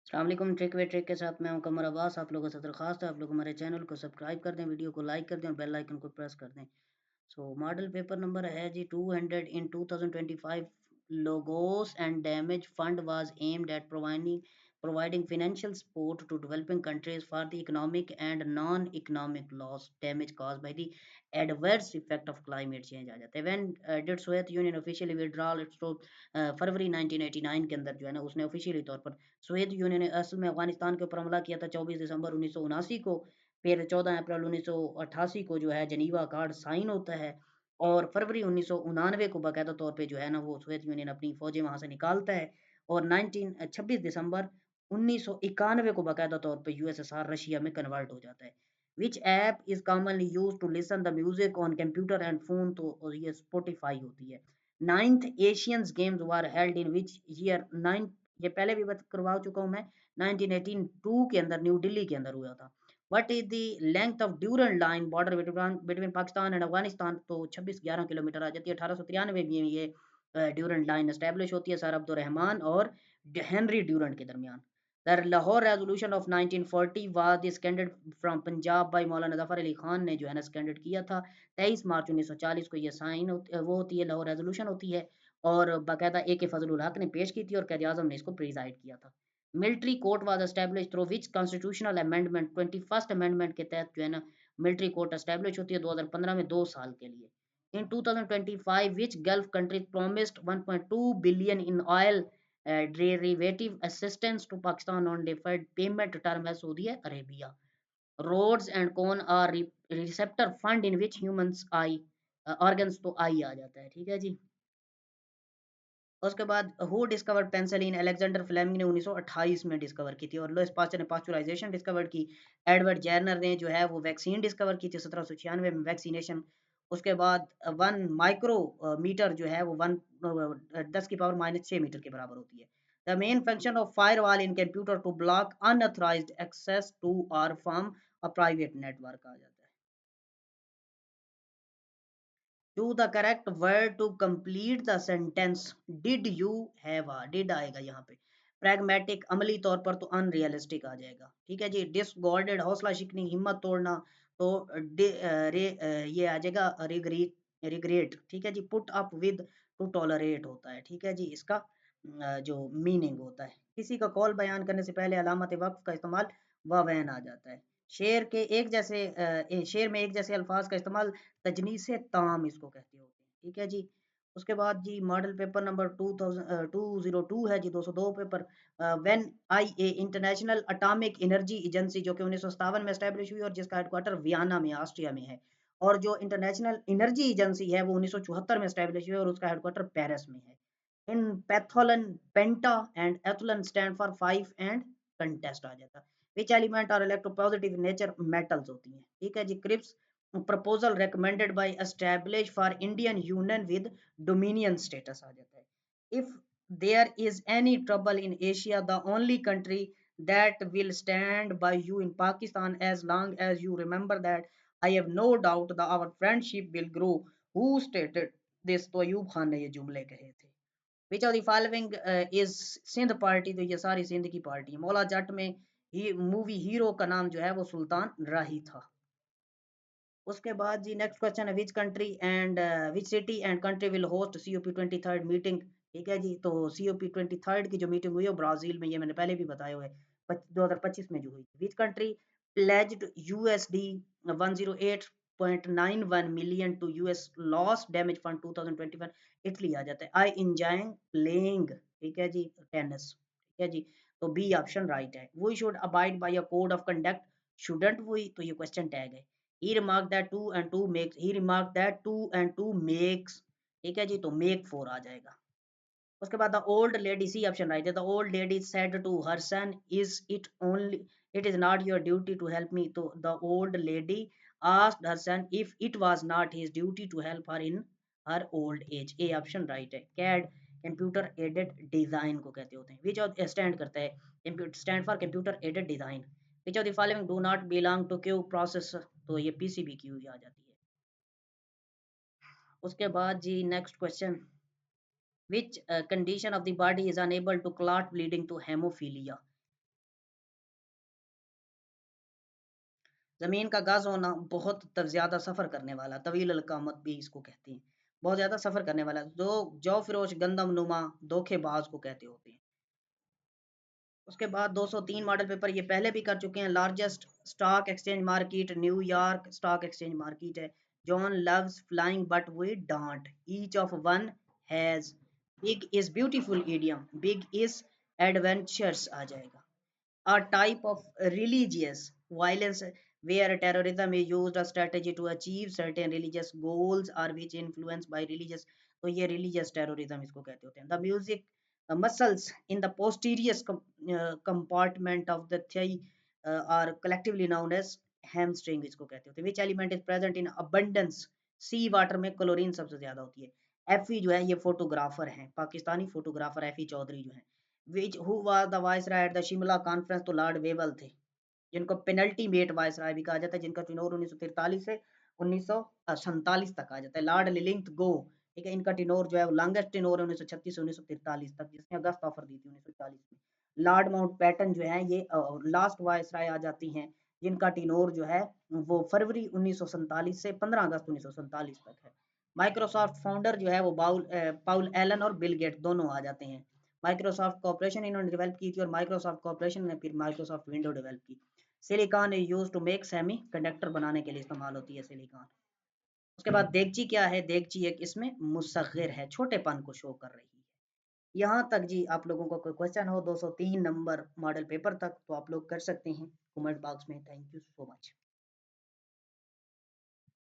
अस्सलाम वालेकुम। ट्रिक वे ट्रिक के साथ मैं हूं कमर अब्बास। आप लोगों से दरख्वास्त है, आप लोग हमारे चैनल को सब्सक्राइब कर दें, वीडियो को लाइक कर दें और बेल आइकन को प्रेस कर दें। सो मॉडल पेपर नंबर है जी 200 इन 2025। Logos and Damage Fund was aimed at providing financial support to developing countries for the economic and non-economic loss damage caused by the adverse effect of climate change आ जाता है। When did Soviet Union officially withdraw its troops? फरवरी 1989 के अंदर जो है ना उसने officially तौर पर सोवियत यूनियन ने असल में अफगानिस्तान के ऊपर हमला किया था 24 दिसंबर 1979 को। फिर 14 अप्रैल 1988 को जो है जनीवा कार्ड साइन होता है और फरवरी 1999 को बाकायदा तौर पे जो है ना वो सोवियत यूनियन अपनी फौजें वहां से निकालता है और 26 दिसंबर 1991 को बाकायदा तौर पे यूएसएसआर रशिया में कन्वर्ट हो जाता है। Which app is commonly use to listen the music on computer and phone? तो ये स्पॉटिफाई होती है। Ninth Asians games were held in which year? Ninth, ये पहले भी बात करवा चुका हूँ मैं, 1982 के अंदर न्यू दिल्ली के अंदर हुआ था। What is the length of ड्यूरल line border between Pakistan and Afghanistan? तो 26-11 किलोमीटर आ जाती है। 1893 में ये ड्यूरल लाइन एस्टेब्लिश होती है सर अब्दुल रहमान और हेनरी ड्यूरंट के दरमियान। The Lahore resolution of 1940 was standard from Punjab by Maulana Zafar Ali Khan ने जो है ना स्टैंडर्ड किया था। 23 मार्च 1940 को ये साइन वो होती है, लाहौर रेजोल्यूशन होती है और बाकायदा ए के फजलुल हक ने पेश की थी और कैद आजम ने इसको प्रिजाइड किया था। Military court was establish through which constitutional amendment? 21st amendment के तहत जो है ना मिलिट्री कोर्ट एस्टैब्लिश होती है 2015 में 2 साल के लिए। इन 2025 which Gulf countries promised 1.2 billion in oil derivative assistance to Pakistan on deferred payment term as Saudi Arabia? Roads and cone are receptor fund in which humans eye organs तो आई आ जाता है, ठीक है जी। उसके बाद who discovered penicillin? Alexander Fleming ने 1928 में डिस्कवर की थी और लुइस पास्चर ने पास्चुराइजेशन डिस्कवर की। एडवर्ड जर्नर ने जो है वो वैक्सीन डिस्कवर की थी 1796 में वैक्सीनेशन। उसके बाद 1 माइक्रोमीटर जो है वो 10 की पावर -6 मीटर के बराबर होती है। The main function of firewall in computer to block unauthorized access to और फ्रॉम अ प्राइवेट नेटवर्क आ जाता है। To the correct word to complete the sentence. Did you have a? Did आएगा यहाँ पे। pragmatic अमली तौर पर तो unrealistic आ जाएगा, ठीक है जी। discorded हौसला शिकनी हिम्मत तोड़ना तो ये आ जाएगा regret, ठीक है जी। put up with to tolerate होता है, ठीक है जी। इसका जो मीनिंग होता है किसी का कॉल बयान करने से पहले अलामत वक्फ का इस्तेमाल वावैन आ जाता है। शेर में एक जैसे अल्फाज का इस्तेमाल तजनीस ताम इसको कहते होते हैं, ठीक है जी। उसके बाद जी मॉडल पेपर नंबर 202 है जी 202 paper. When IA international atomic energy agency जो कि 1957 में एस्टेब्लिश हुई और जिसका हेडक्वार्टर वियना में ऑस्ट्रिया में है और जो इंटरनेशनल एनर्जी एजेंसी है वो 1974 में एस्टेब्लिश हुई और उसका हेडक्वार्टर पेरिस में है। In pentathlon penta and athlon stand for 5 and contest आ जाता है। विच एलिमेंट और इलेक्ट्रोपॉजिटिव नेचर मेटल्स होती हैं, ठीक है जी। Cripps proposal recommended by established for Indian Union with Dominion status आ जाता है। If there is any trouble in Asia, the only country that will stand by you in Pakistan as long as you remember that I have no doubt that our friendship will grow. Who stated this? तो अयूब खान ने ये जुमले कहे थे। Which of the following is Sindh party? तो ये सारी सिंध की पार्टी है। मौला जट में ही मूवी हीरो का नाम जो है वो सुल्तान राही था। उसके बाद जी नेक्स्ट क्वेश्चन है which country and which city and country will host COP23 meeting? ठीक है जी। तो COP23 की जो मीटिंग हुई है वो ब्राजील में, ये मैंने पहले भी बताया हुआ है 2025 में जो हुई। Which country pledged USD 108.91 million to US loss damage fund 2021? Italy आ जाता है। आई इंजॉइंग प्लेइंग, ठीक है जी, टेनिस, ठीक है जी। तो बी ऑप्शन राइट है। We should abide by a code of conduct, shouldn't we? तो ये क्वेश्चन टैग है। he remarked that two and two makes, ठीक है जी। तो make 4 आ जाएगा। उसके बाद the old lady, C option right है। The old lady said to her son is it only it is not your duty to help me? तो the old lady asked her son if it was not his duty to help her in her old age. A option right है। CAD computer aided design को कहते होते हैं। Which of stand करता है computer stand for computer aided design. Which of the following do not belong to Q process? तो ये PCB Q आ जाती है। उसके बाद जी next question which condition of the body is unable to clot bleeding to hemophilia? ज़मीन का गज़ होना बहुत ज़्यादा सफ़र करने वाला, तवील अल-क़ामत भी इसको कहते हैं। बहुत ज़्यादा सफ़र करने वाला, जो जौ फ़िरोश गंदम नुमा धोखेबाज़ को कहते होते हैं। उसके बाद 203 मॉडल पेपर ये पहले भी कर चुके हैं। Largest stock exchange market New York stock exchange market है। John loves flying but we don't, each of one has, big is beautiful idiom, big is adventures आ जाएगा। A type of religious violence where terrorism is used as strategy to achieve certain religious goals or which influenced by religious, तो ये religious terrorism इसको कहते होते हैं। The music muscles in the posterior compartment of the thigh are collectively known as hamstring इसको कहते होते हैं। Which element is present in abundance? Sea water में क्लोरीन सबसे ज्यादा होती है। एफी जो है ये फोटोग्राफर हैं, पाकिस्तानी फोटोग्राफर एफी चौधरी जो है। Which who was the viceroy at the Shimla conference, तो लॉर्ड वेवल थे, जिनको पेनल्टी मेट वायसराय भी कहा जाता है, जिनका टिनोर 1943 से 1947 तक आ जाता है। लॉर्ड लिलिंगथ गो, ठीक है, इनका टिनोर जो है लॉन्गेस्ट टिनोर है 1936 से 1943 तक, जिसने अगस्त ऑफर दी थी 1940 में। लॉर्ड माउंटबेटन जो है ये लास्ट वायसराय आ जाती हैं, जिनका टिनोर जो है वो फरवरी 1947 से 15 अगस्त 1947 तक है। माइक्रोसॉफ्ट फाउंडर जो है वो पाउल एलन और बिल गेट दोनों आ जाते हैं। माइक्रोसॉफ्ट कॉर्पोरेशन इन्होंने डेवलप की थी, और माइक्रोसॉफ्ट कॉर्पोरेशन ने फिर माइक्रोसॉफ्ट विंडो डेवलप की। Silicon is used to make semiconductor बनाने के लिए इस्तेमाल होती है सिलिकॉन। उसके बाद देगची क्या है? देगची एक इसमें मुसग़िर है, छोटेपन को शो कर रही है। यहाँ तक जी आप लोगों को कोई क्वेश्चन हो 203 नंबर मॉडल पेपर तक, तो आप लोग कर सकते हैं कमेंट बॉक्स में। Thank you so much.